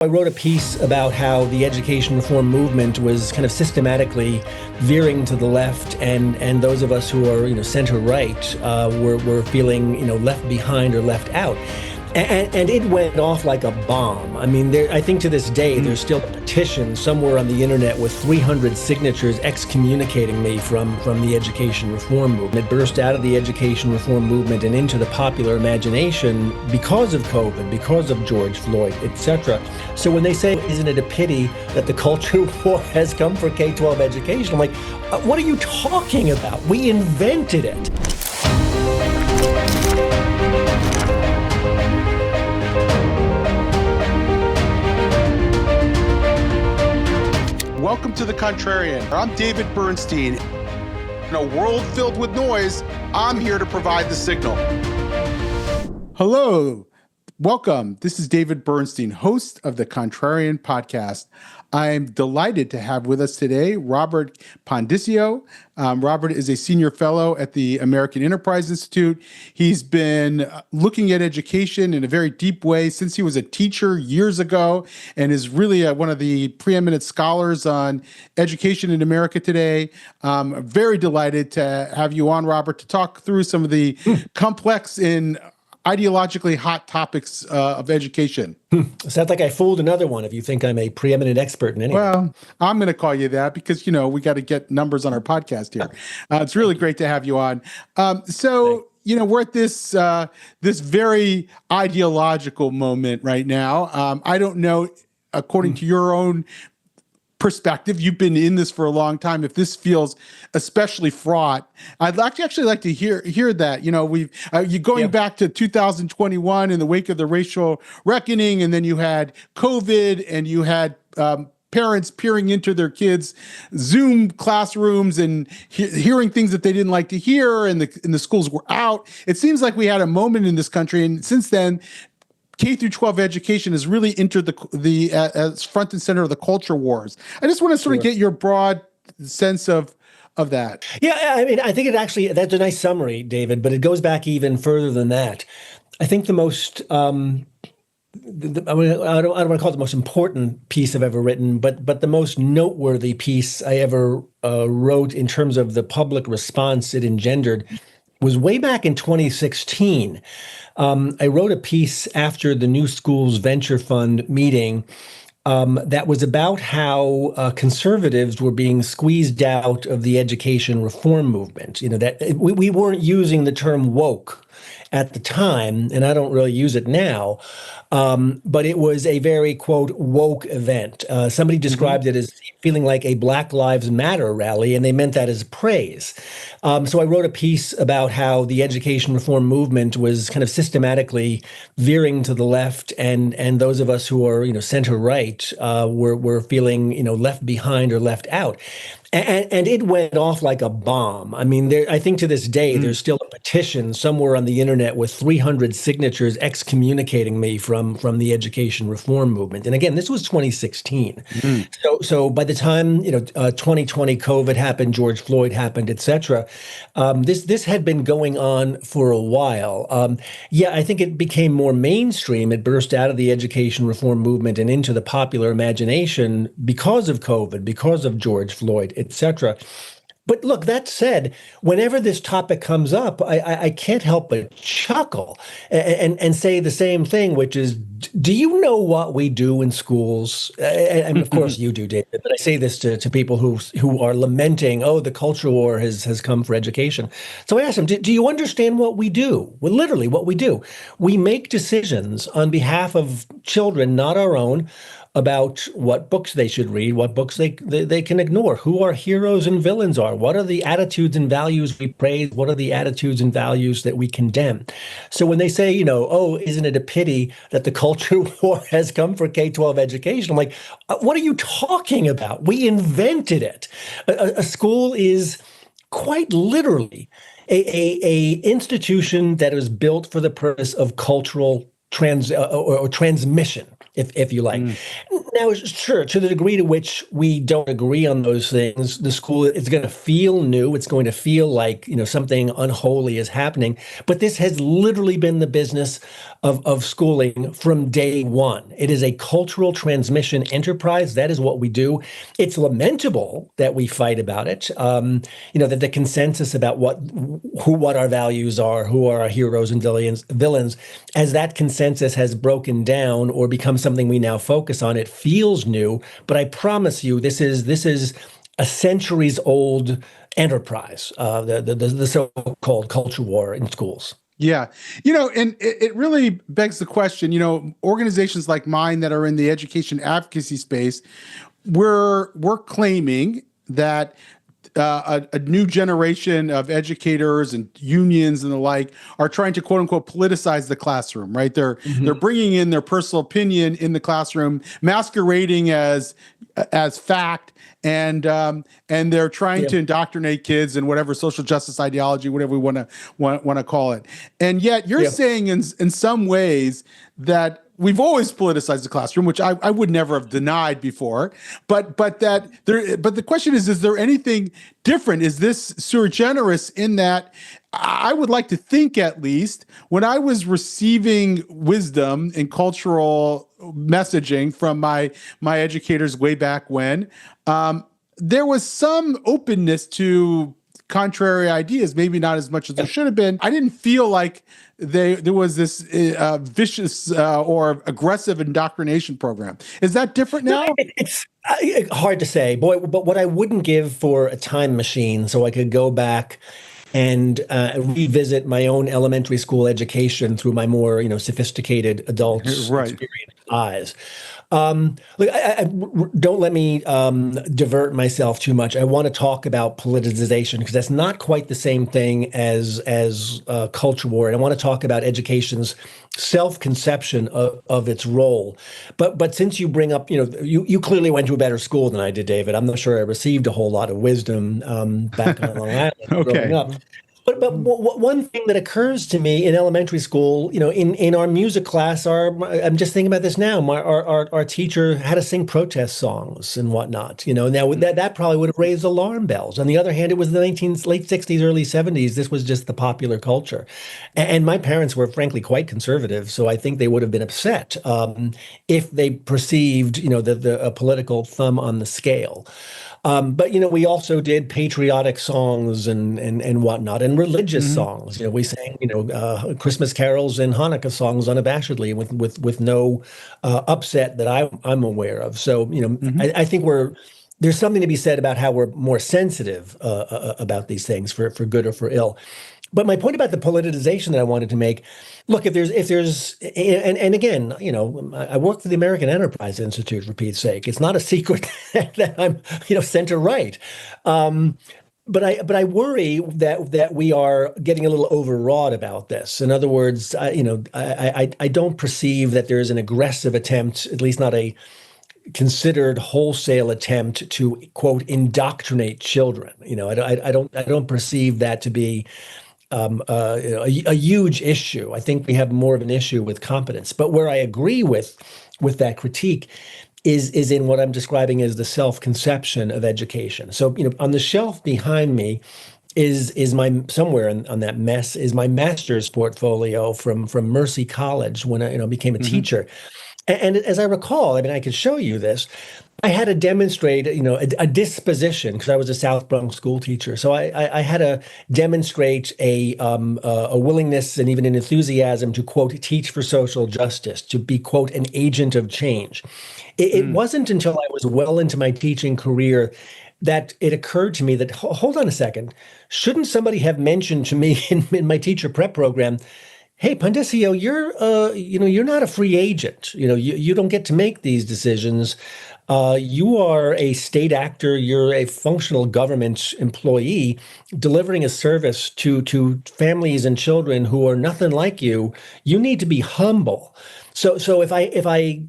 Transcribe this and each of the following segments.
I wrote a piece about how the education reform movement was kind of systematically veering to the left, and those of us who are, center right, were feeling, left behind or left out. And it went off like a bomb. I mean, I think to this day, there's still a petition somewhere on the internet with 300 signatures excommunicating me from the education reform movement. It burst out of the education reform movement and into the popular imagination because of COVID, because of George Floyd, etc. So when they say, isn't it a pity that the culture war has come for K-12 education? I'm like, what are you talking about? We invented it. Welcome to The Contrarian. I'm David Bernstein. In a world filled with noise, I'm here to provide the signal. Hello, welcome. This is David Bernstein, host of the Contrarian podcast. I'm delighted to have with us today Robert Pondiscio. Robert is a senior fellow at the American Enterprise Institute. He's been looking at education in a very deep way since he was a teacher years ago, and is really one of the preeminent scholars on education in America today. I'm very delighted to have you on, Robert, to talk through some of the complex and ideologically hot topics of education. Sounds like I fooled another one if you think I'm a preeminent expert in anything. Well, I'm going to call you that because, we got to get numbers on our podcast here. It's really great to have you on. We're at this very ideological moment right now. I don't know, according to your own perspective, you've been in this for a long time, if this feels especially fraught. I'd actually like to hear that. You going back to 2021 in the wake of the racial reckoning, and then you had COVID, and you had parents peering into their kids' Zoom classrooms and hearing things that they didn't like to hear, and the schools were out. It seems like we had a moment in this country, and since then, K through 12 education has really entered the as front and center of the culture wars. I just want to sort of get your broad sense of that. Yeah, I mean, I think that's a nice summary, David, but it goes back even further than that. I think the most, I don't want to call it the most important piece I've ever written, but the most noteworthy piece I ever wrote in terms of the public response it engendered was way back in 2016. I wrote a piece after the New Schools Venture Fund meeting that was about how conservatives were being squeezed out of the education reform movement. That we weren't using the term woke at the time, and I don't really use it now, but it was a very, quote, woke event. Somebody described it as feeling like a Black Lives Matter rally, and they meant that as praise. So I wrote a piece about how the education reform movement was kind of systematically veering to the left, and those of us who are, center right, were feeling, left behind or left out. And it went off like a bomb. I mean, I think to this day, there's still a petition somewhere on the internet with 300 signatures excommunicating me from the education reform movement. And again, this was 2016. So by the time 2020 COVID happened, George Floyd happened, et cetera, this had been going on for a while. I think it became more mainstream. It burst out of the education reform movement and into the popular imagination because of COVID, because of George Floyd, et cetera. But look, that said, whenever this topic comes up, I can't help but chuckle and say the same thing, which is, do you know what we do in schools? And of course you do, David, but I say this to people who are lamenting, the culture war has come for education. So I asked them, do you understand what we do? Well, literally what we do. We make decisions on behalf of children, not our own, about what books they should read, what books they can ignore, who our heroes and villains are, what are the attitudes and values we praise, what are the attitudes and values that we condemn. So when they say, isn't it a pity that the culture war has come for K-12 education? I'm like, what are you talking about? We invented it. A school is quite literally a institution that is built for the purpose of cultural transmission. if you like. Mm. Now, sure, to the degree to which we don't agree on those things, the school is going to feel new. It's going to feel like, something unholy is happening. But this has literally been the business of schooling from day one. It is a cultural transmission enterprise. That is what we do. It's lamentable that we fight about it. That the consensus about what our values are, who are our heroes and villains, as that consensus has broken down or become something we now focus on, it feels new. But I promise you, this is a centuries old enterprise, the so-called culture war in schools. Yeah. And it really begs the question, organizations like mine that are in the education advocacy space, we're claiming that a new generation of educators and unions and the like are trying to quote unquote politicize the classroom, right? They're bringing in their personal opinion in the classroom, masquerading as fact, and they're trying to indoctrinate kids in whatever social justice ideology, whatever we want to call it. And yet you're saying in some ways that we've always politicized the classroom, which I would never have denied before. But the question is there anything different? Is this sui generis in that I would like to think, at least, when I was receiving wisdom and cultural messaging from my educators way back when, there was some openness to contrary ideas, maybe not as much as there should have been. I didn't feel like there was this vicious or aggressive indoctrination program. Is that different now? No, it's hard to say, boy. But what I wouldn't give for a time machine, so I could go back and revisit my own elementary school education through my more sophisticated adult experienced eyes. Look, don't let me divert myself too much. I want to talk about politicization because that's not quite the same thing as culture war. And I want to talk about education's self-conception of its role. But since you bring up, you clearly went to a better school than I did, David. I'm not sure I received a whole lot of wisdom back on Long Island growing up. But one thing that occurs to me in elementary school, in our music class, I'm just thinking about this now. Our teacher had to sing protest songs and whatnot. Now that probably would have raised alarm bells. On the other hand, it was the late 60s, early 70s. This was just the popular culture, and my parents were frankly quite conservative, so I think they would have been upset if they perceived, a political thumb on the scale. But we also did patriotic songs and whatnot, and religious songs. We sang Christmas carols and Hanukkah songs unabashedly with no upset that I'm aware of. So I think there's something to be said about how we're more sensitive about these things for good or for ill. But my point about the politicization that I wanted to make, look, if there's, and again, I work for the American Enterprise Institute, for Pete's sake. It's not a secret that I'm, center right. But I worry that we are getting a little overwrought about this. In other words, I don't perceive that there is an aggressive attempt, at least not a considered wholesale attempt to quote indoctrinate children. I don't perceive that to be a huge issue. I think we have more of an issue with competence. But where I agree with that critique is in what I'm describing as the self-conception of education. So, on the shelf behind me is my somewhere on that mess is my master's portfolio from Mercy College when I became a teacher. And as I recall, I could show you this. I had to demonstrate, a disposition because I was a South Bronx school teacher. So I had to demonstrate a willingness and even an enthusiasm to, quote, teach for social justice, to be, quote, an agent of change. It wasn't until I was well into my teaching career that it occurred to me that, hold on a second, shouldn't somebody have mentioned to me in my teacher prep program, hey, Pondiscio, you're not a free agent. You don't get to make these decisions. You are a state actor. You're a functional government employee delivering a service to families and children who are nothing like you. You need to be humble. So if I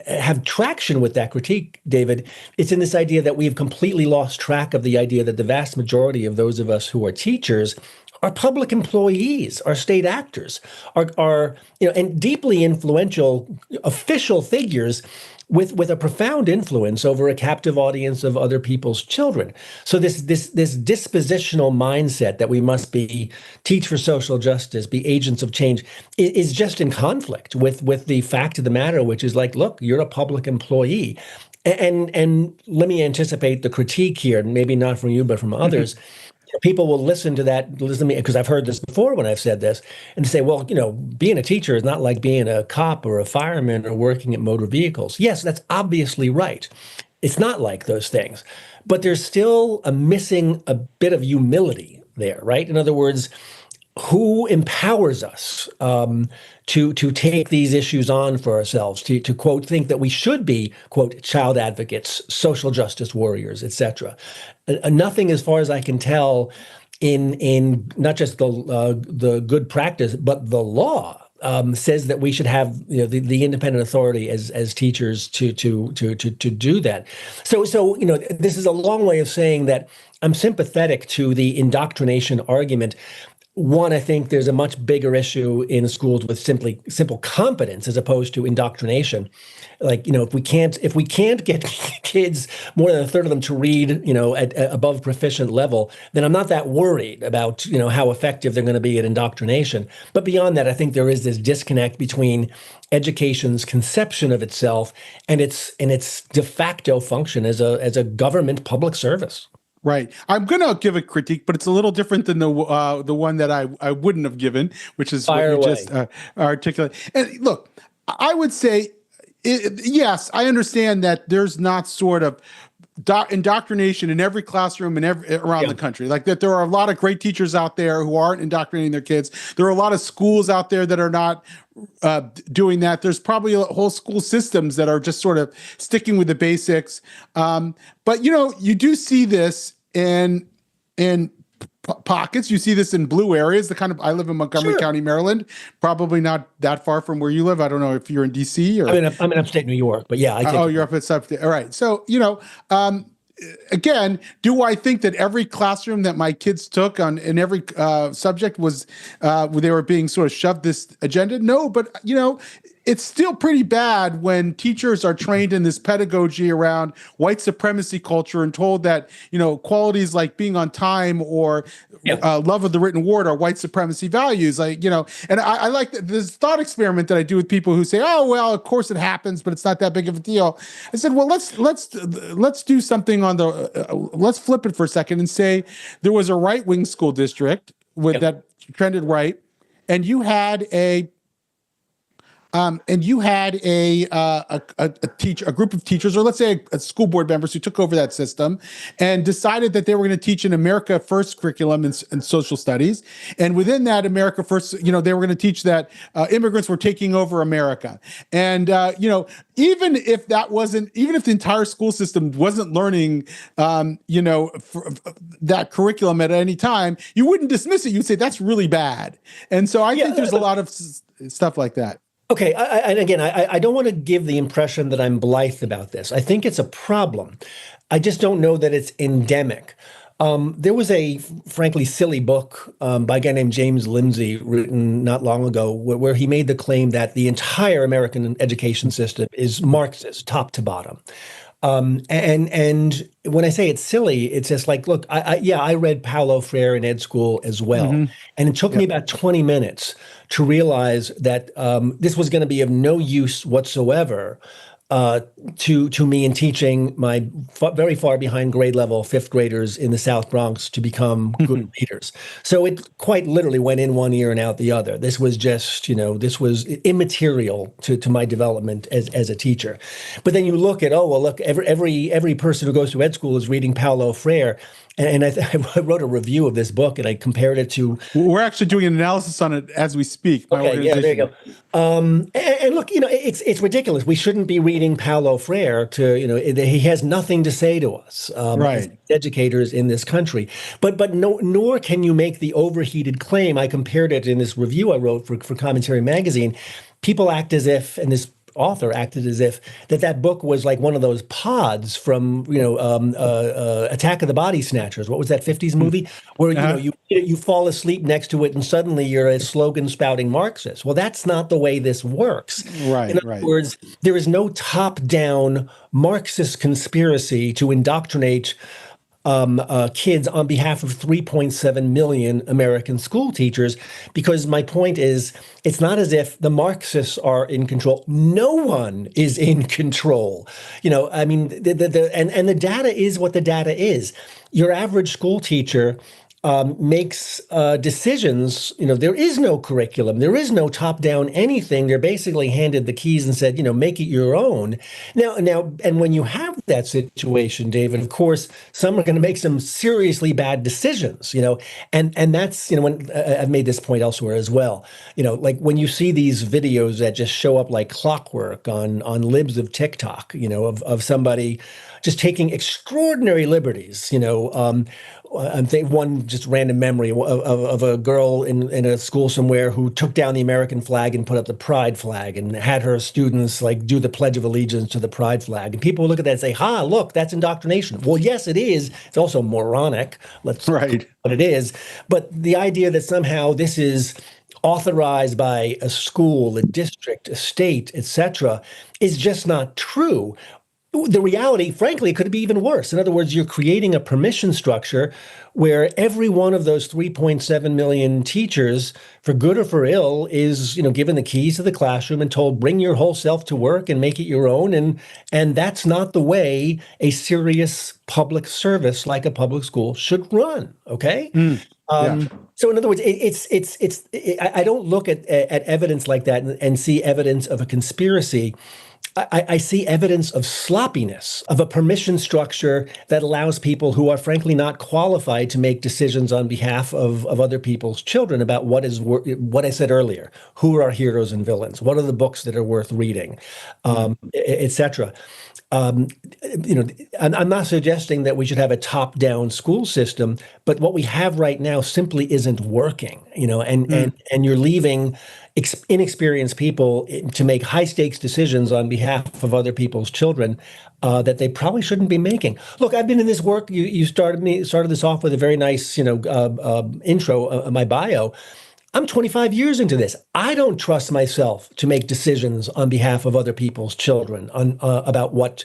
have traction with that critique, David, it's in this idea that we've completely lost track of the idea that the vast majority of those of us who are teachers are public employees, are state actors, are and deeply influential official figures with a profound influence over a captive audience of other people's children. So this dispositional mindset that we must teach for social justice, be agents of change, is just in conflict with the fact of the matter, which is like, look, you're a public employee. And let me anticipate the critique here, maybe not from you, but from others. People will listen to me, because I've heard this before when I've said this, and say, well, being a teacher is not like being a cop or a fireman or working at motor vehicles. Yes, that's obviously right. It's not like those things, but there's still missing a bit of humility there, right? In other words, who empowers us to take these issues on for ourselves, to quote, think that we should be, quote, child advocates, social justice warriors, etc. Nothing, as far as I can tell, in not just the good practice, but the law says that we should have the independent authority as teachers to do that. So this is a long way of saying that I'm sympathetic to the indoctrination argument. One, I think there's a much bigger issue in schools with simple competence as opposed to indoctrination. Like, if we can't get kids, more than a third of them, to read, at above proficient level, then I'm not that worried about, how effective they're going to be at indoctrination. But beyond that, I think there is this disconnect between education's conception of itself and its de facto function as a government public service. Right. I'm going to give a critique, but it's a little different than the one that I wouldn't have given, which is Fire what you away. just articulated. And look, I would say, yes, I understand that there's not sort of indoctrination in every classroom and around the country. Like that, there are a lot of great teachers out there who aren't indoctrinating their kids. There are a lot of schools out there that are not doing that. There's probably whole school systems that are just sort of sticking with the basics. But you do see this in pockets. You see this in blue areas. I live in Montgomery County, Maryland, probably not that far from where you live. I don't know if you're in DC or I'm in upstate New York, but yeah. You're up at upstate. All right. So, again, do I think that every classroom that my kids took in every subject was where they were being sort of shoved this agenda? No, but it's still pretty bad when teachers are trained in this pedagogy around white supremacy culture and told that, qualities like being on time or love of the written word are white supremacy values. And I like this thought experiment that I do with people who say, oh, well, of course it happens, but it's not that big of a deal. I said, well, let's do something on let's flip it for a second and say there was a right-wing school district that trended right, and you had a group of teachers, or let's say a school board members who took over that system and decided that they were going to teach an America First curriculum in social studies. And within that America First, they were going to teach that immigrants were taking over America. And, even if the entire school system wasn't learning, that curriculum at any time, you wouldn't dismiss it. You'd say that's really bad. And so I think there's a lot of stuff like that. Okay, and again, I don't want to give the impression that I'm blithe about this. I think it's a problem. I just don't know that it's endemic. There was a frankly silly book by a guy named James Lindsay written not long ago where he made the claim that the entire American education system is Marxist, top to bottom. And when I say it's silly, it's just like, look, I read Paulo Freire in ed school as well. Mm-hmm. And it took me about 20 minutes to realize that this was going to be of no use whatsoever to me in teaching my very far behind grade level fifth graders in the South Bronx to become good readers. So it quite literally went in one ear and out the other. This was just, this was immaterial to my development as a teacher. But then you look at, every person who goes to ed school is reading Paulo Freire. And I wrote a review of this book, and I compared it to. We're actually doing an analysis on it as we speak. Okay, yeah, there you go. And look, it's ridiculous. We shouldn't be reading Paulo Freire he has nothing to say to us, right? As educators in this country. But nor can you make the overheated claim. I compared it in this review I wrote for Commentary Magazine. People act as if, and this author acted as if that book was like one of those pods from Attack of the Body Snatchers. What was that 50s movie where Uh-huh. you fall asleep next to it and suddenly you're a slogan spouting Marxist? Well, that's not the way this works. In Right, other right. words, there is no top-down Marxist conspiracy to indoctrinate kids on behalf of 3.7 million American school teachers, because my point is, it's not as if the Marxists are in control. No one is in control. I mean, and the data is what the data is. Your average school teacher makes decisions. There is no curriculum. There is no top-down anything. They're basically handed the keys and said, make it your own. Now, and when you have that situation, David, of course, some are going to make some seriously bad decisions. And that's when I've made this point elsewhere as well. Like when you see these videos that just show up like clockwork on libs of TikTok, of somebody just taking extraordinary liberties. I think one just random memory of a girl in a school somewhere who took down the American flag and put up the pride flag and had her students like do the Pledge of Allegiance to the pride flag. And people look at that and say, "Ha, look, that's indoctrination." Well, yes, it is. It's also moronic. Let's Right. what it is. But the idea that somehow this is authorized by a school, a district, a state, etc., is just not true. The reality, frankly, could be even worse. In other words, you're creating a permission structure where every one of those 3.7 million teachers, for good or for ill, is given the keys to the classroom and told, bring your whole self to work and make it your own. And that's not the way a serious public service like a public school should run. Okay. Yeah. So in other words, I don't look at evidence like that and see evidence of a conspiracy. I see evidence of sloppiness, of a permission structure that allows people who are frankly not qualified to make decisions on behalf of other people's children about what I said earlier. Who are our heroes and villains? What are the books that are worth reading, etc. I'm not suggesting that we should have a top-down school system, but what we have right now simply isn't working. And you're leaving inexperienced people to make high-stakes decisions on behalf of other people's children that they probably shouldn't be making. Look, I've been in this work. You started this off with a very nice, intro, my bio. I'm 25 years into this. I don't trust myself to make decisions on behalf of other people's children on about what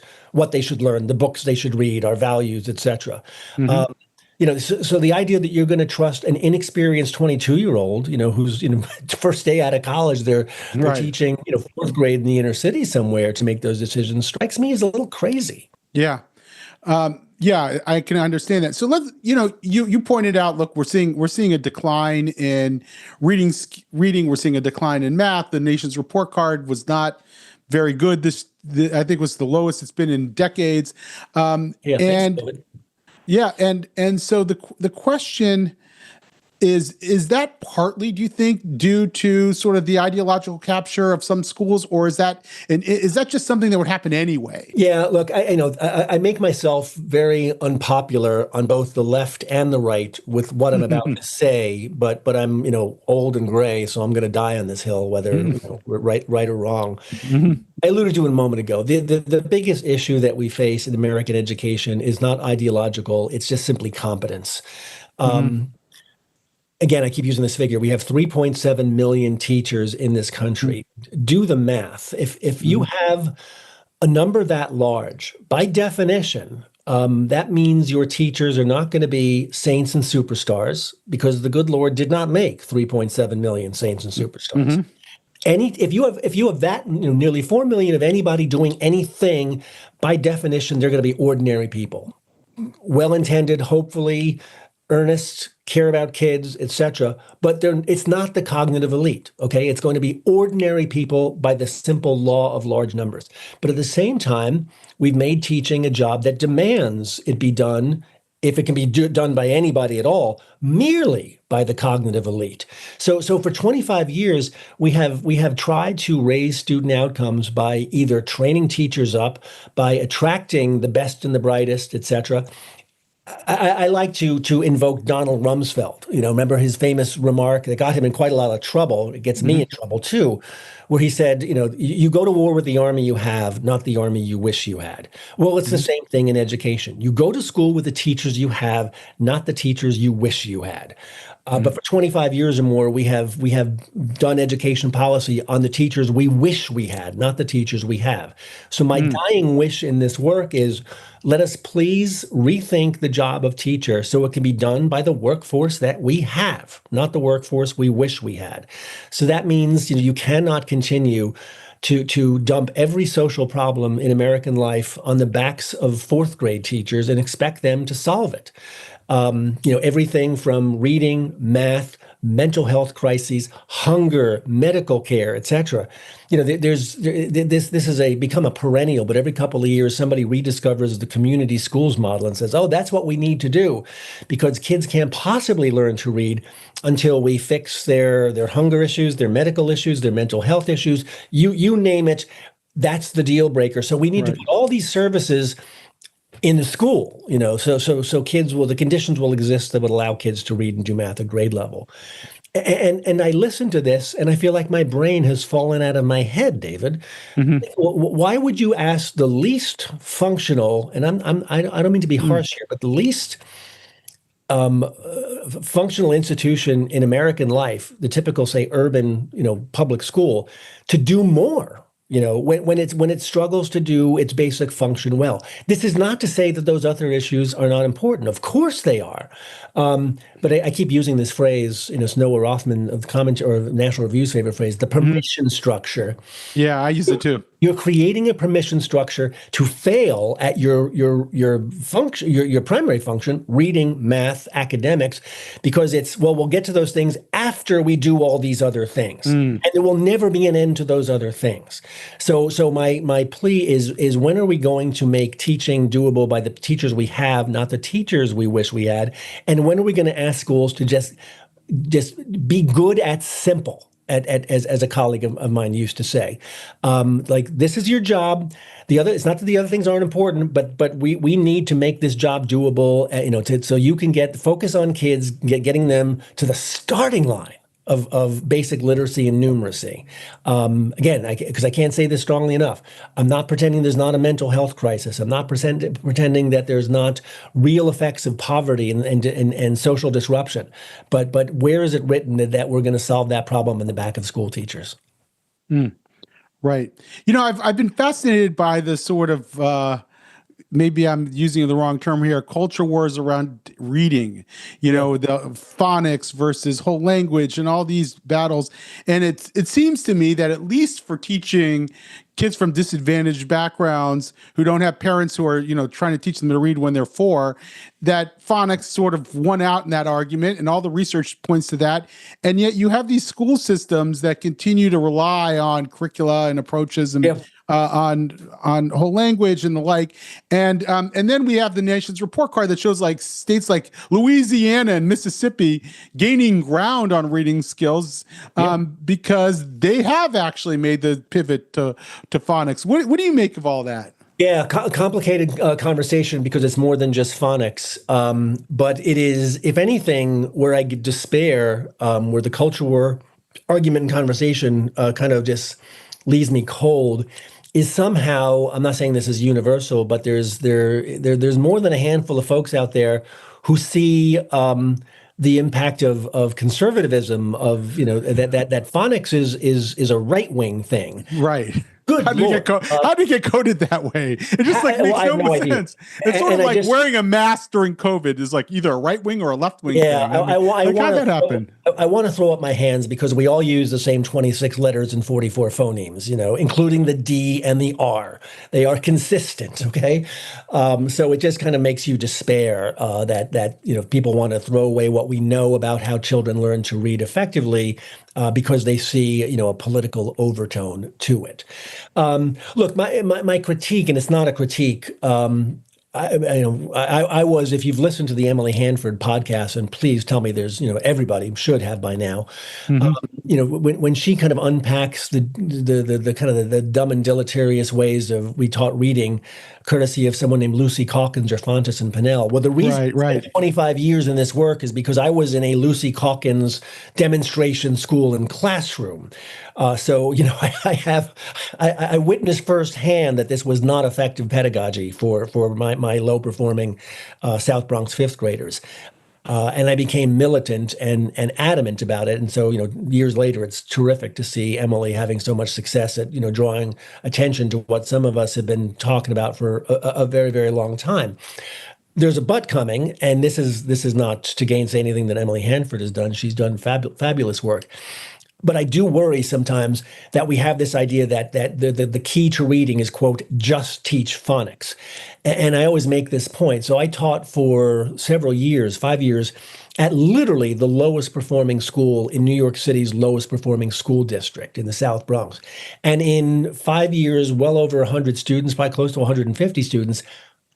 they should learn, the books they should read, our values, etc. So the idea that you're going to trust an inexperienced 22-year-old, who's first day out of college, they're Right. teaching fourth grade in the inner city somewhere to make those decisions strikes me as a little crazy. Yeah. Yeah, I can understand that. So let's, you pointed out, look, we're seeing a decline in reading. We're seeing a decline in math. The nation's report card was not very good. I think was the lowest it's been in decades. And so the question is that partly, do you think, due to sort of the ideological capture of some schools, or is that just something that would happen anyway? Yeah, look, I make myself very unpopular on both the left and the right with what I'm about to say, but I'm old and gray, so I'm going to die on this hill, whether we're right or wrong. I alluded to it a moment ago. The biggest issue that we face in American education is not ideological; it's just simply competence. Again, I keep using this figure. We have 3.7 million teachers in this country. Do the math. If you have a number that large, by definition, that means your teachers are not going to be saints and superstars, because the good Lord did not make 3.7 million saints and superstars. If you have that, nearly 4 million of anybody doing anything, by definition, they're going to be ordinary people, well-intended, hopefully, earnest, care about kids, etc. But it's not the cognitive elite, okay? It's going to be ordinary people by the simple law of large numbers. But at the same time, we've made teaching a job that demands it be done, if it can be done by anybody at all, merely by the cognitive elite. So for 25 years, we have tried to raise student outcomes by either training teachers up, by attracting the best and the brightest, etc. I like to invoke Donald Rumsfeld. Remember his famous remark that got him in quite a lot of trouble. It gets me in trouble too, where he said, you go to war with the army you have, not the army you wish you had. Well, it's the same thing in education. You go to school with the teachers you have, not the teachers you wish you had. But for 25 years or more, we have done education policy on the teachers we wish we had, not the teachers we have. So my dying wish in this work is, let us please rethink the job of teacher so it can be done by the workforce that we have, not the workforce we wish we had. So that means you cannot continue to dump every social problem in American life on the backs of fourth grade teachers and expect them to solve it. Everything from reading, math, mental health crises, hunger, medical care, etc. This has become a perennial, but every couple of years somebody rediscovers the community schools model and says, oh, that's what we need to do, because kids can't possibly learn to read until we fix their hunger issues, their medical issues, their mental health issues, you name it. That's the deal breaker. So we need to put all these services in the school, so the conditions will exist that would allow kids to read and do math at grade level. And I listen to this and I feel like my brain has fallen out of my head, David. Why would you ask the least functional, and I don't mean to be harsh here, but the least functional institution in American life, the typical, say, urban, public school, to do more? When it struggles to do its basic function well. This is not to say that those other issues are not important. Of course they are. But I keep using this phrase, Snow or Rothman of the or National Review's favorite phrase, the permission structure. Yeah, I use it too. You're creating a permission structure to fail at your function, your primary function, reading, math, academics, because we'll get to those things after we do all these other things. And there will never be an end to those other things. So my plea is when are we going to make teaching doable by the teachers we have, not the teachers we wish we had? And when are we going to ask schools to just be good at simple? As a colleague of mine used to say, like, this is your job. It's not that the other things aren't important, but we need to make this job doable. So you can focus on kids, getting them to the starting line of basic literacy and numeracy. Again, because I can't say this strongly enough, I'm not pretending there's not a mental health crisis. I'm not pretending that there's not real effects of poverty and social disruption. But where is it written that we're going to solve that problem in the back of school teachers? Right. I've been fascinated by the sort of maybe I'm using the wrong term here, culture wars around reading, the phonics versus whole language and all these battles. And it seems to me that at least for teaching kids from disadvantaged backgrounds who don't have parents who are, trying to teach them to read when they're 4, that phonics sort of won out in that argument, and all the research points to that. And yet you have these school systems that continue to rely on curricula and approaches and on whole language and the like. And then we have the nation's report card that shows like states like Louisiana and Mississippi gaining ground on reading skills because they have actually made the pivot to phonics. What do you make of all that? Yeah, complicated conversation because it's more than just phonics. But it is, if anything, where I despair, where the culture war argument and conversation kind of just leaves me cold, is somehow, I'm not saying this is universal, but there's more than a handful of folks out there who see the impact of conservatism, of that phonics is a right-wing thing. Right. Good How did it get coded that way? It just makes no sense. It's sort of like wearing a mask during COVID is like either a right wing or a left wing thing. How'd that happen? I want to throw up my hands because we all use the same 26 letters and 44 phonemes, including the D and the R. They are consistent, okay? So it just kind of makes you despair that people want to throw away what we know about how children learn to read effectively because they see, a political overtone to it. Look, my critique, and it's not a critique, I was, if you've listened to the Emily Hanford podcast, and please tell me there's, everybody should have by now. Um, Hmm. when she kind of unpacks the kind of the dumb and deleterious ways of we taught reading, courtesy of someone named Lucy Calkins or Fontes and Pinnell. Well, the reason Right, I spent right. 25 years in this work is because I was in a Lucy Calkins demonstration school and classroom. So, I witnessed firsthand that this was not effective pedagogy for my low performing South Bronx fifth graders. And I became militant and adamant about it. And so, years later, it's terrific to see Emily having so much success at, drawing attention to what some of us have been talking about for a very, very long time. There's a but coming, and this is not to gainsay anything that Emily Hanford has done. She's done fabulous work. But I do worry sometimes that we have this idea that the key to reading is, quote, just teach phonics. And I always make this point. So I taught for several years, 5 years, at literally the lowest performing school in New York City's lowest performing school district in the South Bronx. And in 5 years, well over 100 students, probably close to 150 students,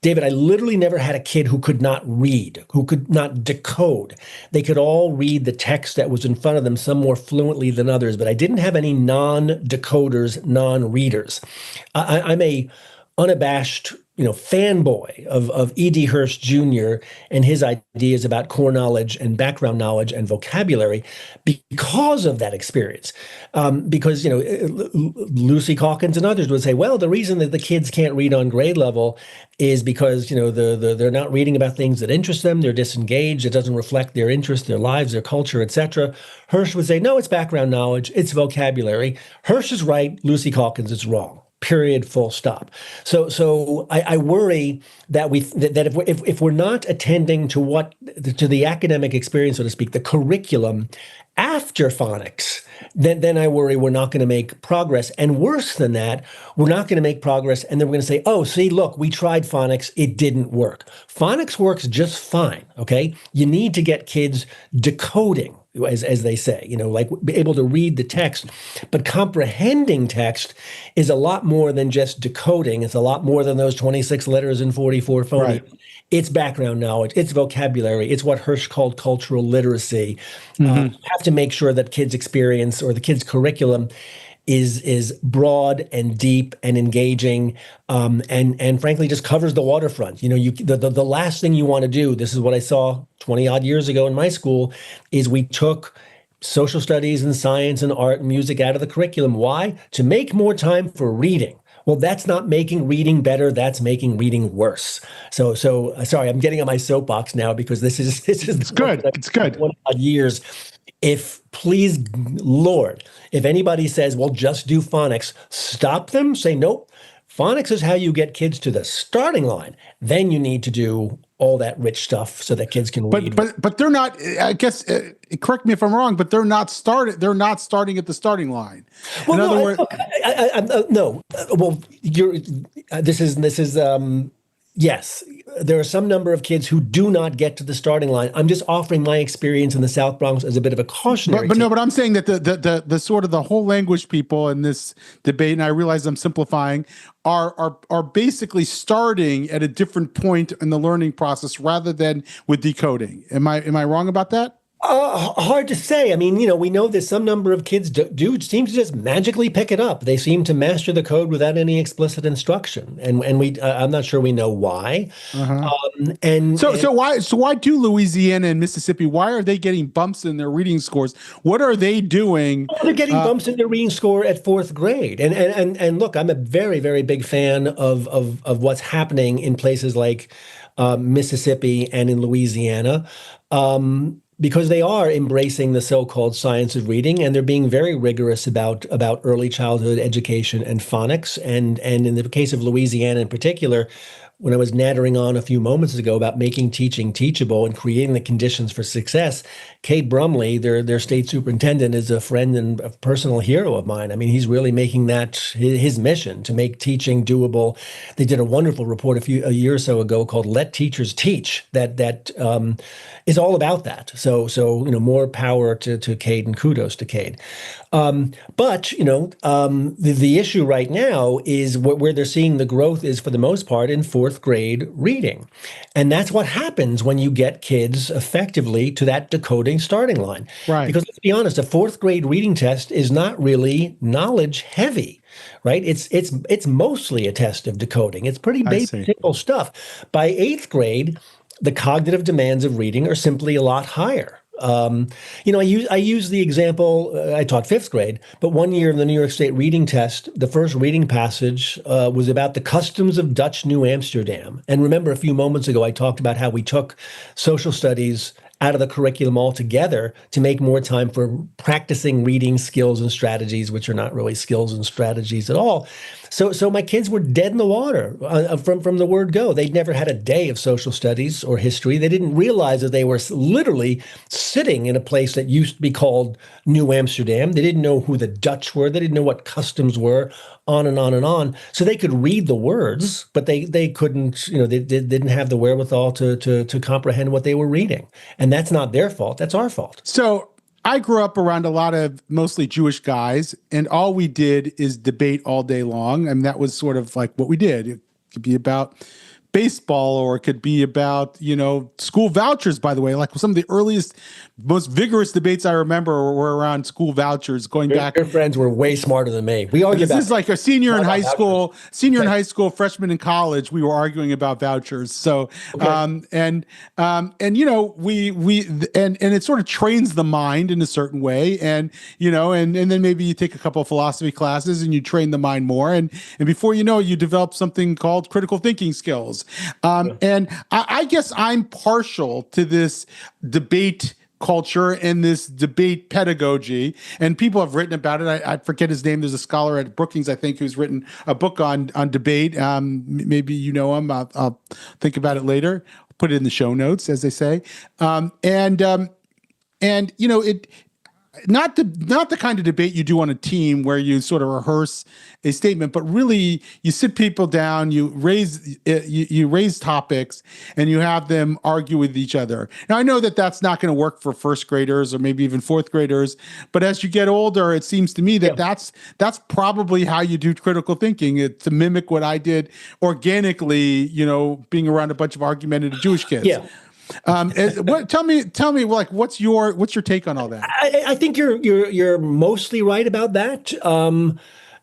David, I literally never had a kid who could not read, who could not decode. They could all read the text that was in front of them, some more fluently than others, but I didn't have any non-decoders, non-readers. I'm a unabashed, fanboy of E.D. Hirsch Jr. and his ideas about core knowledge and background knowledge and vocabulary because of that experience. Because, Lucy Calkins and others would say, well, the reason that the kids can't read on grade level is because, they're not reading about things that interest them. They're disengaged. It doesn't reflect their interests, their lives, their culture, etc. Hirsch would say, no, it's background knowledge. It's vocabulary. Hirsch is right. Lucy Calkins is wrong. Period. Full stop. So I worry that if we're not attending to the academic experience, so to speak, the curriculum after phonics, then I worry we're not going to make progress. And worse than that, we're not going to make progress. And then we're going to say, oh, see, look, we tried phonics. It didn't work. Phonics works just fine. OK, you need to get kids decoding, as they say, like be able to read the text. But comprehending text is a lot more than just decoding. It's a lot more than those 26 letters and 44 phonemes. Right. It's background knowledge. It's vocabulary. It's what Hirsch called cultural literacy. You have to make sure that kids' experience or the kids' curriculum is broad and deep and engaging, and frankly just covers the waterfront. The last thing you want to do. This is what I saw 20 odd years ago in my school. Is we took social studies and science and art and music out of the curriculum. Why? To make more time for reading. Well, that's not making reading better. That's making reading worse. So sorry, I'm getting on my soapbox now because this is It's good. It's good. 20 odd years. If, please, Lord, if anybody says, well, just do phonics, stop them, say, nope, phonics is how you get kids to the starting line. Then you need to do all that rich stuff so that kids can read. But they're not, I guess, correct me if I'm wrong, but they're not starting at the starting line. Well, in no, other words, no. Well, this is yes, there are some number of kids who do not get to the starting line. I'm just offering my experience in the South Bronx as a bit of a cautionary. But I'm saying that the sort of the whole language people in this debate, and I realize I'm simplifying, are basically starting at a different point in the learning process rather than with decoding. Am I wrong about that? Hard to say. I mean, we know that some number of kids do seem to just magically pick it up. They seem to master the code without any explicit instruction, and I'm not sure we know why. So why do Louisiana and Mississippi? Why are they getting bumps in their reading scores? What are they doing? Well, they're getting bumps in their reading score at fourth grade. And look, I'm a very, very big fan of what's happening in places like Mississippi and in Louisiana. Because they are embracing the so-called science of reading, and they're being very rigorous about early childhood education and phonics. And in the case of Louisiana in particular, when I was nattering on a few moments ago about making teaching teachable and creating the conditions for success, Kate Brumley, their state superintendent, is a friend and a personal hero of mine. I mean, he's really making that his mission to make teaching doable. They did a wonderful report a year or so ago called "Let Teachers Teach" that is all about that. So more power to Kate and kudos to Kate. But the issue right now is where they're seeing the growth is for the most part in fourth grade reading, and that's what happens when you get kids effectively to that decoding starting line. Right. Because let's be honest, a fourth grade reading test is not really knowledge heavy, right? It's mostly a test of decoding. It's pretty I basic, see. simple stuff. By eighth grade, the cognitive demands of reading are simply a lot higher. I use the example. I taught fifth grade, but one year in the New York State reading test, the first reading passage was about the customs of Dutch New Amsterdam. And remember, a few moments ago, I talked about how we took social studies out of the curriculum altogether to make more time for practicing reading skills and strategies, which are not really skills and strategies at all. So my kids were dead in the water from the word go. They'd never had a day of social studies or history. They didn't realize that they were literally sitting in a place that used to be called New Amsterdam. They didn't know who the Dutch were. They didn't know what customs were, on and on and on. So they could read the words, but they couldn't, they didn't have the wherewithal to comprehend what they were reading. And that's not their fault. That's our fault. So I grew up around a lot of mostly Jewish guys, and all we did is debate all day long. And that was sort of like what we did. It could be about baseball, or it could be about, school vouchers, by the way. Like some of the earliest, most vigorous debates I remember were around school vouchers going back. Your friends were way smarter than me. We argued about this is like a senior in high vouchers. school, freshman in college, we were arguing about vouchers. So, Okay. and it sort of trains the mind in a certain way. And then maybe you take a couple of philosophy classes and you train the mind more. And before you know it, you develop something called critical thinking skills. And I guess I'm partial to this debate culture and this debate pedagogy, and people have written about it. I forget his name. There's a scholar at Brookings, I think, who's written a book on debate. Maybe you know him. I'll think about it later. Put it in the show notes, as they say. It not the kind of debate you do on a team where you sort of rehearse a statement, but really you sit people down, you raise topics, and you have them argue with each other. Now, I know that that's not going to work for first graders or maybe even fourth graders, but as you get older, it seems to me that that's probably how you do critical thinking. To mimic what I did organically, being around a bunch of argumentative Jewish kids. Yeah. Tell me, like, what's your take on all that? I think you're mostly right about that.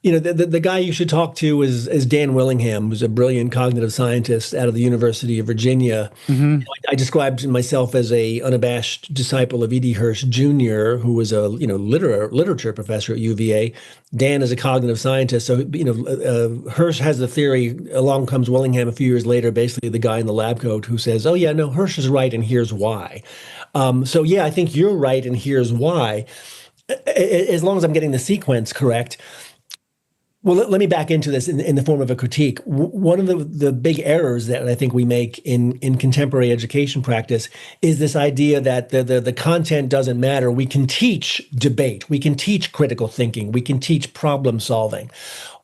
The guy you should talk to is Dan Willingham, who's a brilliant cognitive scientist out of the University of Virginia. Mm-hmm. I described myself as a unabashed disciple of E.D. Hirsch Jr., who was a literature professor at UVA. Dan is a cognitive scientist. So Hirsch has the theory. Along comes Willingham a few years later, basically the guy in the lab coat who says, "Oh yeah, no, Hirsch is right, and here's why." I think you're right, and here's why. As long as I'm getting the sequence correct. Well, let me back into this in the form of a critique. One of the big errors that I think we make in contemporary education practice is this idea that the content doesn't matter. We can teach debate. We can teach critical thinking. We can teach problem solving.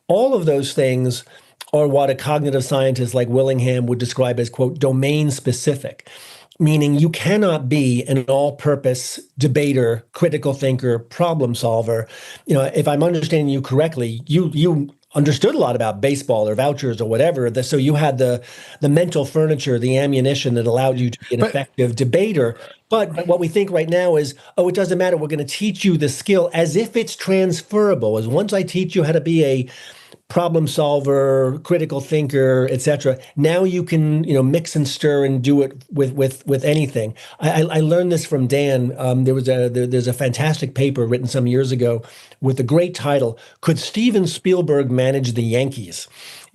All of those things are what a cognitive scientist like Willingham would describe as, quote, domain specific. Meaning you cannot be an all-purpose debater, critical thinker, problem solver. If I'm understanding you correctly, you understood a lot about baseball or vouchers or whatever. So you had the mental furniture, the ammunition that allowed you to be an effective debater. But what we think right now is, it doesn't matter. We're going to teach you the skill as if it's transferable. As once I teach you how to be a problem solver, critical thinker, etc. Now you can, mix and stir and do it with anything. I learned this from Dan. There's a fantastic paper written some years ago with the great title, "Could Steven Spielberg Manage the Yankees?"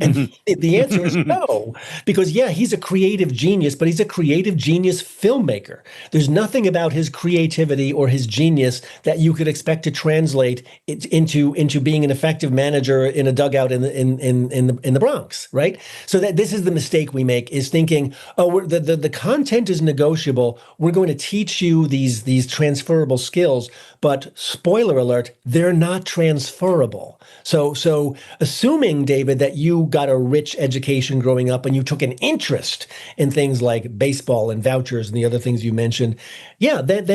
And the answer is no, because he's a creative genius, but he's a creative genius filmmaker. There's nothing about his creativity or his genius that you could expect to translate it into being an effective manager in a dugout in the Bronx, right? So that this is the mistake we make, is thinking, the content is negotiable. We're going to teach you these transferable skills, but spoiler alert, they're not transferable. So assuming, David, that you got a rich education growing up and you took an interest in things like baseball and vouchers and the other things you mentioned, yeah, then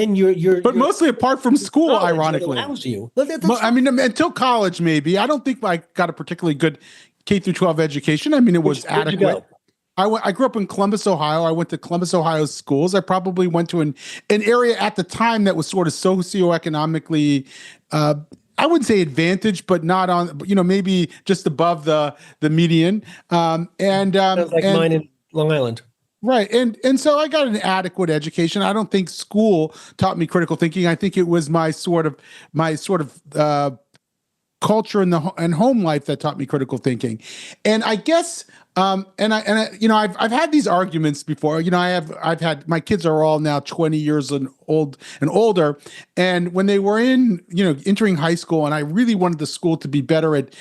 but mostly apart from school, ironically, allows you. I mean, until college, maybe. I don't think I got a particularly good K through 12 education. I mean, it was adequate. I grew up in Columbus, Ohio. I went to Columbus, Ohio schools. I probably went to an area at the time that was sort of socioeconomically, I wouldn't say advantaged, but not on, maybe just above the median. Sounds like mine in Long Island. Right. And so I got an adequate education. I don't think school taught me critical thinking. I think it was my sort of culture and home life that taught me critical thinking. And I guess I've had these arguments before. I've had, my kids are all now 20 years and older. And when they were entering high school, and I really wanted the school to be better at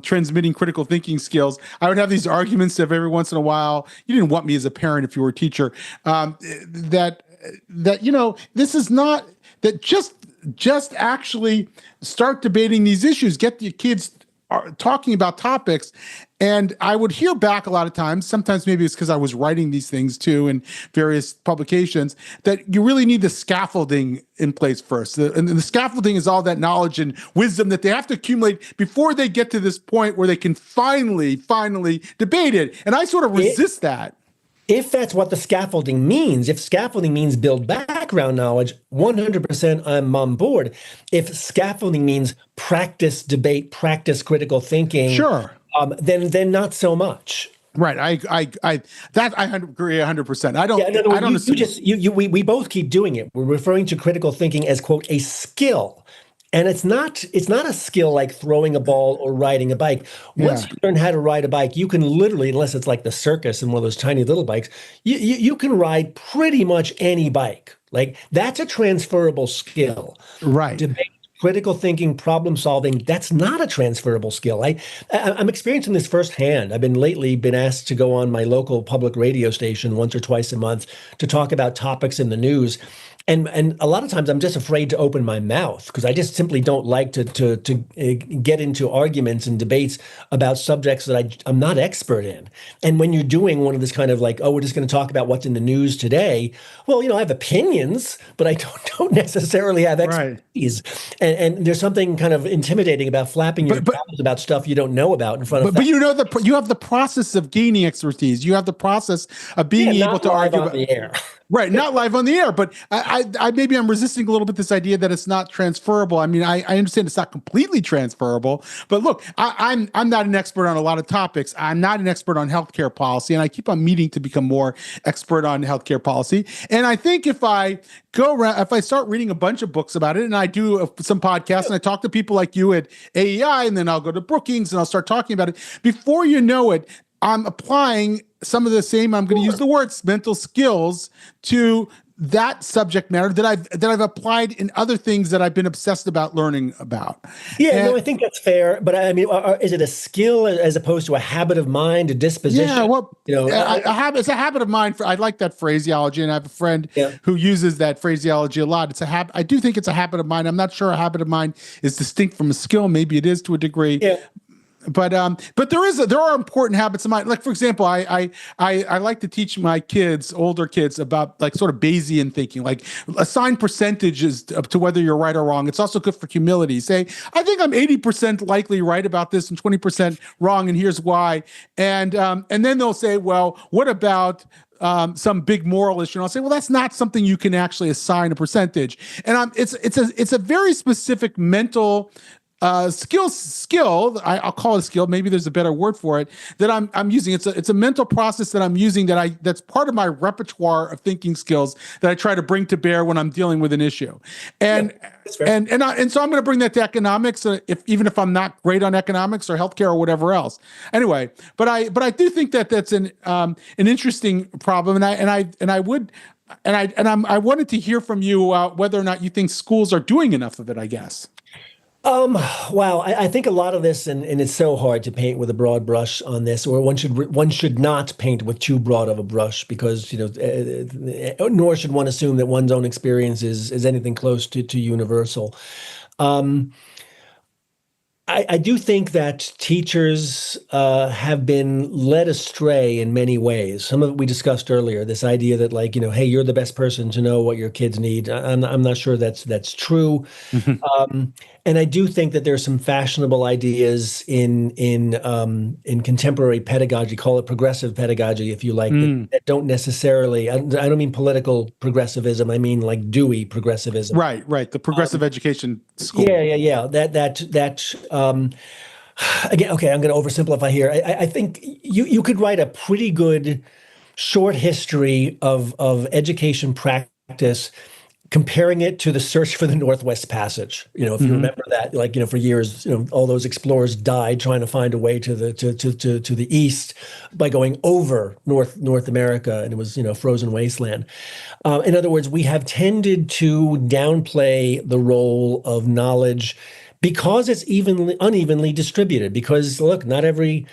transmitting critical thinking skills, I would have these arguments of every once in a while. You didn't want me as a parent if you were a teacher, that this is not that just actually start debating these issues, get the kids talking about topics. And I would hear back a lot of times, sometimes maybe it's because I was writing these things too in various publications, that you really need the scaffolding in place first. And the scaffolding is all that knowledge and wisdom that they have to accumulate before they get to this point where they can finally debate it. And I sort of resist that. If that's what the scaffolding means, if scaffolding means build background knowledge, 100% I'm on board. If scaffolding means practice debate, practice critical thinking, sure, then not so much. Right. I agree 100%. I don't. We both keep doing it. We're referring to critical thinking as, quote, a skill. And it's not a skill like throwing a ball or riding a bike. Once you learn how to ride a bike, you can literally, unless it's like the circus and one of those tiny little bikes, you can ride pretty much any bike. Like, that's a transferable skill. Right. Debate, critical thinking, problem solving, that's not a transferable skill. I'm experiencing this firsthand. I've been asked to go on my local public radio station once or twice a month to talk about topics in the news. And a lot of times I'm just afraid to open my mouth because I just simply don't like to get into arguments and debates about subjects that I'm not expert in. And when you're doing one of this kind of like, oh, we're just going to talk about what's in the news today. Well, I have opinions, but I don't necessarily have expertise. Right. And there's something kind of intimidating about flapping your jaws about stuff you don't know about in front of. But you have the process of gaining expertise. You have the process of being able to argue on the air. Right, not live on the air, but I maybe I'm resisting a little bit this idea that it's not transferable. I mean, I understand it's not completely transferable, but look, I'm not an expert on a lot of topics. I'm not an expert on healthcare policy, and I keep on meeting to become more expert on healthcare policy. And I think if I start reading a bunch of books about it, and I do some podcasts, and I talk to people like you at AEI, and then I'll go to Brookings, and I'll start talking about it. Before you know it, I'm applying some of the same, I'm going to use the words, mental skills to that subject matter that I've applied in other things that I've been obsessed about learning about. Yeah, I think that's fair. But I mean, is it a skill as opposed to a habit of mind, a disposition? Yeah, well, it's a habit of mind. I like that phraseology, and I have a friend who uses that phraseology a lot. It's a habit. I do think it's a habit of mind. I'm not sure a habit of mind is distinct from a skill. Maybe it is to a degree. Yeah. But there are important habits of mind. Like, for example, I like to teach my older kids about like sort of Bayesian thinking, like assign percentages to whether you're right or wrong. It's also good for humility. Say, I think I'm 80% likely right about this and 20% wrong, and here's why. And then they'll say, well, what about some big moral issue? And I'll say, well, that's not something you can actually assign a percentage. And it's a very specific mental skill. I'll call it a skill. Maybe there's a better word for it that I'm using. It's a mental process that I'm using that's part of my repertoire of thinking skills that I try to bring to bear when I'm dealing with an issue. And so I'm going to bring that to economics, even if I'm not great on economics or healthcare or whatever else. Anyway, but I do think that that's an interesting problem, and I wanted to hear from you whether or not you think schools are doing enough of it, I guess. Wow. I think a lot of this, and it's so hard to paint with a broad brush on this, or one should not paint with too broad of a brush because, nor should one assume that one's own experience is anything close to universal. I do think that teachers have been led astray in many ways. Some of it we discussed earlier, this idea that like, hey, you're the best person to know what your kids need. I'm not sure that's true. And I do think that there's some fashionable ideas in contemporary pedagogy, call it progressive pedagogy, if you like, that don't necessarily. I don't mean political progressivism. I mean like Dewey progressivism. Right. The progressive education school. Yeah. Again, okay, I'm going to oversimplify here. I think you could write a pretty good short history of education practice, comparing it to the search for the Northwest Passage. If you remember that, like, for years, all those explorers died trying to find a way to the east by going over North America, and it was, frozen wasteland. In other words, we have tended to downplay the role of knowledge because it's unevenly distributed. Because look, not every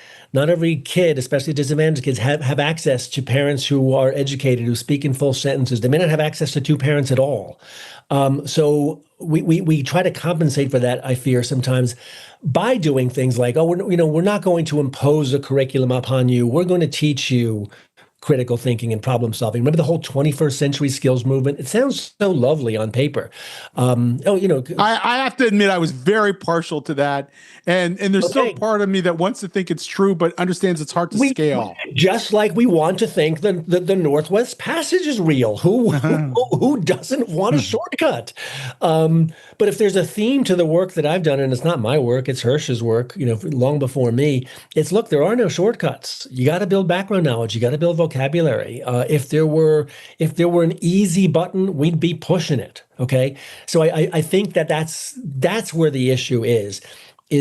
kid, especially disadvantaged kids, have access to parents who are educated, who speak in full sentences. They may not have access to two parents at all. So we try to compensate for that, I fear, sometimes by doing things like, we're not going to impose a curriculum upon you. We're going to teach you critical thinking and problem solving. Remember the whole 21st century skills movement? It sounds so lovely on paper. I have to admit I was very partial to that, and there's still part of me that wants to think it's true, but understands it's hard to scale. Just like we want to think that the Northwest Passage is real. Who doesn't want a shortcut? But if there's a theme to the work that I've done, and it's not my work, it's Hirsch's work, long before me, it's look, there are no shortcuts. You got to build background knowledge. You got to build vocabulary. If there were an easy button, we'd be pushing it. Okay, so I think that's where the issue is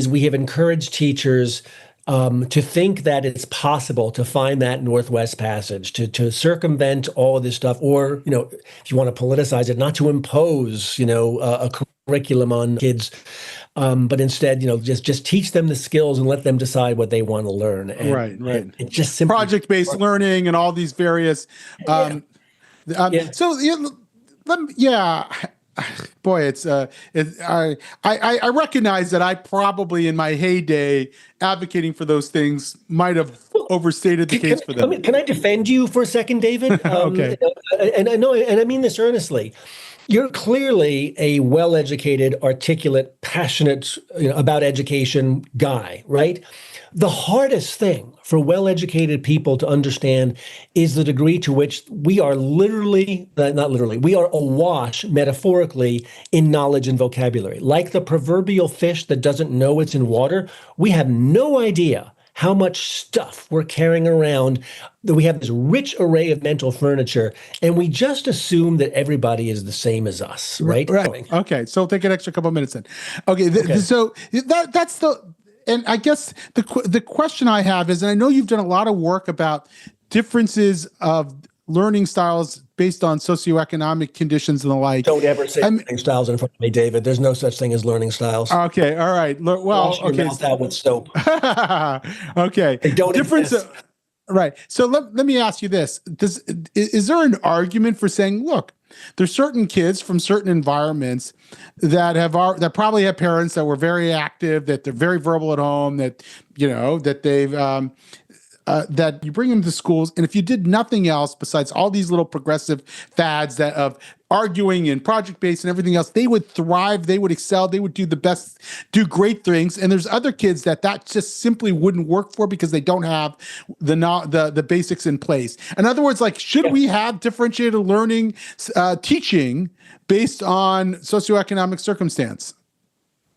we have encouraged teachers to think that it's possible to find that Northwest Passage, to circumvent all of this stuff, or if you want to politicize it, not to impose a curriculum on kids. But instead, just teach them the skills and let them decide what they want to learn. And, right. And just simply project-based learning and all these various. So boy, I recognize that I probably in my heyday advocating for those things might have overstated the case for them. Can I defend you for a second, David? Okay. And I know, and I mean this earnestly. You're clearly a well-educated, articulate, passionate about education guy, right? The hardest thing for well-educated people to understand is the degree to which we are we are awash metaphorically in knowledge and vocabulary. Like the proverbial fish that doesn't know it's in water, we have no idea how much stuff we're carrying around, that we have this rich array of mental furniture, and we just assume that everybody is the same as us, right? Right. Okay, so take an extra couple minutes then. Okay, so that's and I guess the question I have is, and I know you've done a lot of work about differences of learning styles based on socioeconomic conditions and the like. Don't ever say learning styles in front of me, David. There's no such thing as learning styles. Okay, all right. Well, wash your mouth out with soap. Okay. They don't exist. Right. So let me ask you this. Is there an argument for saying, look, there's certain kids from certain environments that probably have parents that were very active, that they're very verbal at home, that that they've that you bring them to schools, and if you did nothing else besides all these little progressive fads that of arguing and project-based and everything else, they would thrive, they would excel, they would do great things. And there's other kids that just simply wouldn't work for because they don't have the basics in place. In other words, like, should we have differentiated learning teaching based on socioeconomic circumstance?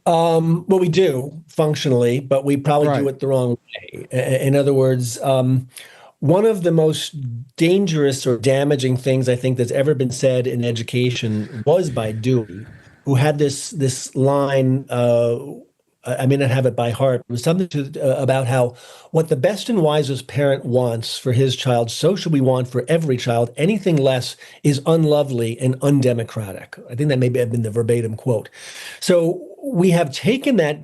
Well, we do functionally, but we probably do it the wrong way. In other words, one of the most dangerous or damaging things I think that's ever been said in education was by Dewey, who had this line. I may not have it by heart. It was something about how what the best and wisest parent wants for his child, so should we want for every child. Anything less is unlovely and undemocratic. I think that may have been the verbatim quote. So we have taken that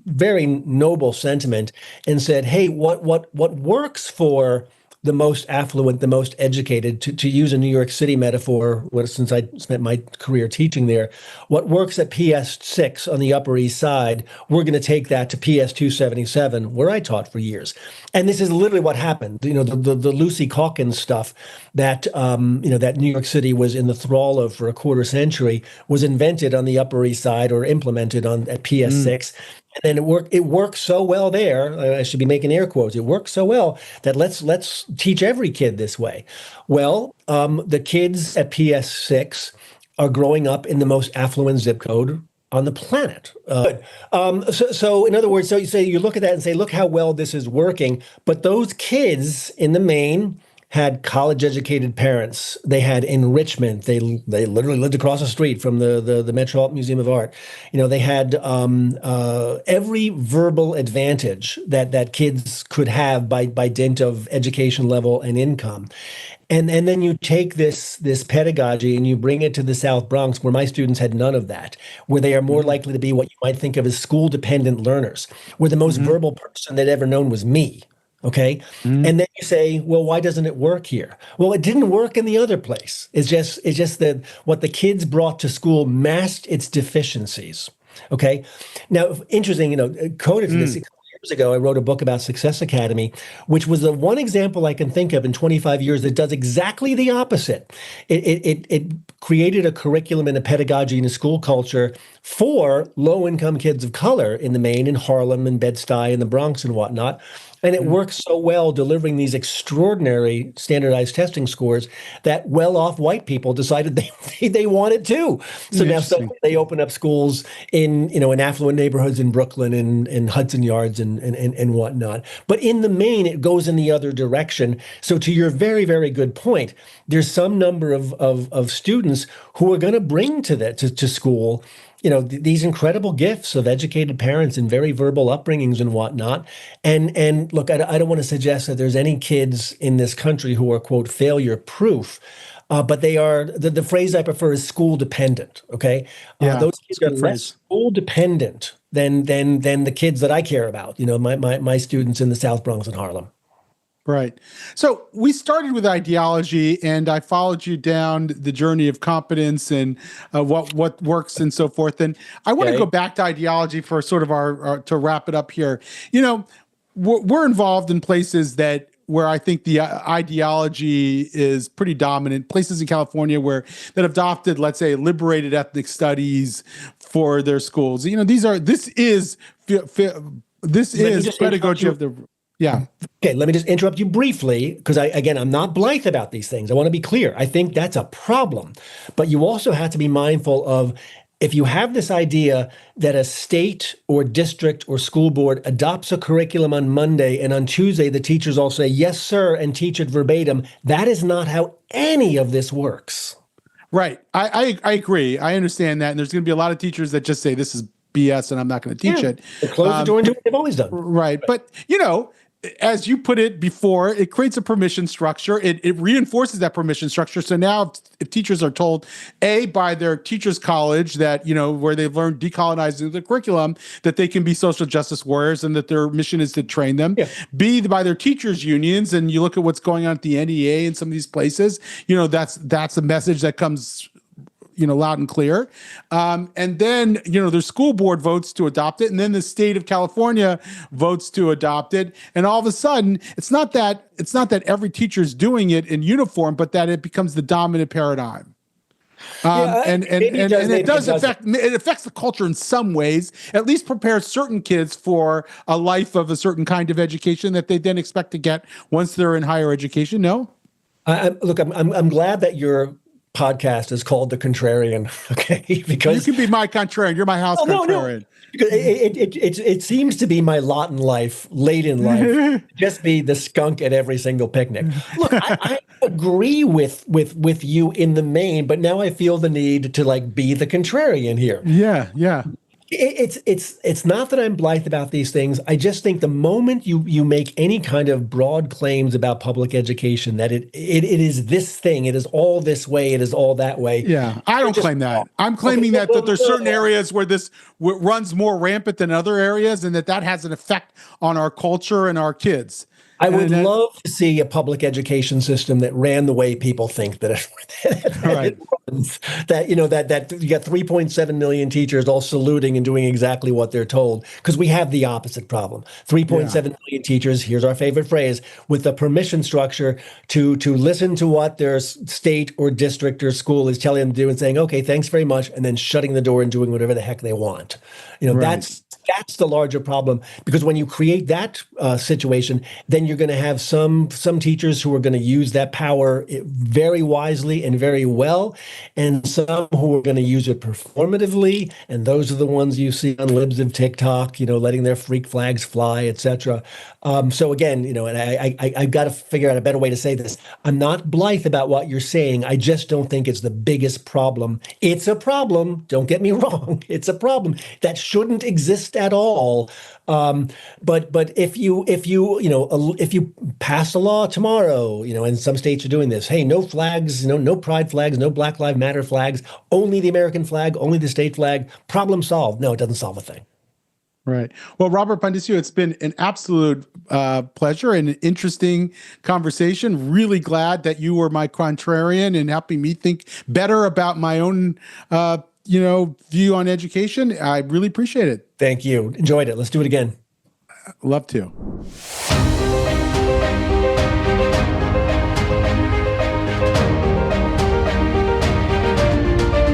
very noble sentiment and said, hey, what works for the most affluent, the most educated, to use a New York City metaphor, since I spent my career teaching there, what works at PS6 on the Upper East Side, we're going to take that to PS277, where I taught for years. And this is literally what happened. The Lucy Calkins stuff that, that New York City was in the thrall of for a quarter century was invented on the Upper East Side or implemented at PS6. And then it worked so well there. I should be making air quotes. It worked so well that let's teach every kid this way. Well, the kids at PS6 are growing up in the most affluent zip code on the planet. So in other words, so you look at that and say, look how well this is working. But those kids in the main had college-educated parents. They had enrichment. They literally lived across the street from the Metropolitan Museum of Art. They had every verbal advantage that kids could have by dint of education level and income. And then you take this pedagogy and you bring it to the South Bronx, where my students had none of that, where they are more likely to be what you might think of as school-dependent learners, where the most verbal person they'd ever known was me. Okay. And then you say, well, why doesn't it work here? Well, it didn't work in the other place. It's just that what the kids brought to school masked its deficiencies. Okay. Now, interesting, coded this. Years ago, I wrote a book about Success Academy, which was the one example I can think of in 25 years that does exactly the opposite. It created a curriculum and a pedagogy and a school culture for low-income kids of color in the main, in Harlem and Bed-Stuy and the Bronx and whatnot. And it works so well, delivering these extraordinary standardized testing scores, that well-off white people decided they wanted too. So now they open up schools in affluent neighborhoods in Brooklyn and in Hudson Yards and whatnot. But in the main, it goes in the other direction. So to your very, very good point, there's some number of students who are going to bring to school these incredible gifts of educated parents and very verbal upbringings and whatnot. And look, I don't want to suggest that there's any kids in this country who are, quote, failure proof. But they are, the phrase I prefer is school dependent. Okay. Those kids are less school dependent than the kids that I care about. My students in the South Bronx and Harlem. Right. So we started with ideology, and I followed you down the journey of competence and what works and so forth. And I want to go back to ideology for sort of our to wrap it up here. We're involved in places where I think the ideology is pretty dominant. Places in California that adopted, let's say, liberated ethnic studies for their schools. This is pedagogy of the. Yeah. Okay, let me just interrupt you briefly, because I'm not blithe about these things. I want to be clear. I think that's a problem. But you also have to be mindful of, if you have this idea that a state or district or school board adopts a curriculum on Monday and on Tuesday the teachers all say, yes, sir, and teach it verbatim, that is not how any of this works. Right. I agree. I understand that. And there's going to be a lot of teachers that just say this is BS and I'm not going to teach it. They close the door and do what they've always done. Right. But, as you put it before, it creates a permission structure. It reinforces that permission structure. So now if teachers are told, A, by their teachers' college that, where they've learned decolonizing the curriculum, that they can be social justice warriors and that their mission is to train them. Yeah. B, by their teachers' unions, and you look at what's going on at the NEA in some of these places, that's a message that comes loud and clear. And then, their school board votes to adopt it. And then the state of California votes to adopt it. And all of a sudden, it's not that every teacher's doing it in uniform, but that it becomes the dominant paradigm. It affects the culture in some ways, at least prepares certain kids for a life of a certain kind of education that they then expect to get once they're in higher education. No? Look, I'm glad that you're podcast is called The Contrarian, okay? Because you can be my contrarian. You're my house contrarian. No. It seems to be my lot in life, late in life, just be the skunk at every single picnic. Look, I agree with you in the main, but now I feel the need to be the contrarian here. Yeah. It's not that I'm blithe about these things. I just think the moment you make any kind of broad claims about public education, that it is this thing, it is all this way, it is all that way. Yeah, I don't claim that. I'm claiming that there's certain areas where this runs more rampant than other areas, and that has an effect on our culture and our kids. I would And love to see a public education system that ran the way people think that right. it runs. That, that you got 3.7 million teachers all saluting and doing exactly what they're told, because we have the opposite problem. 3.7 million teachers, here's our favorite phrase, with a permission structure to listen to what their state or district or school is telling them to do and saying, okay, thanks very much, and then shutting the door and doing whatever the heck they want. Right. That's the larger problem, because when you create that situation, then you're going to have some teachers who are going to use that power very wisely and very well, and some who are going to use it performatively, and those are the ones you see on libs of TikTok, letting their freak flags fly, etc. So again, and I've got to figure out a better way to say this. I'm not blithe about what you're saying. I just don't think it's the biggest problem. It's a problem. Don't get me wrong. It's a problem that shouldn't exist at all. But if you pass a law tomorrow, and some states are doing this, hey, no flags, no pride flags, no Black Lives Matter flags, only the American flag, only the state flag, problem solved. No, it doesn't solve a thing. Right. Well, Robert Pondiscio, it's been an absolute pleasure and an interesting conversation. Really glad that you were my contrarian and helping me think better about my own, view on education. I really appreciate it. Thank you. Enjoyed it. Let's do it again. Love to.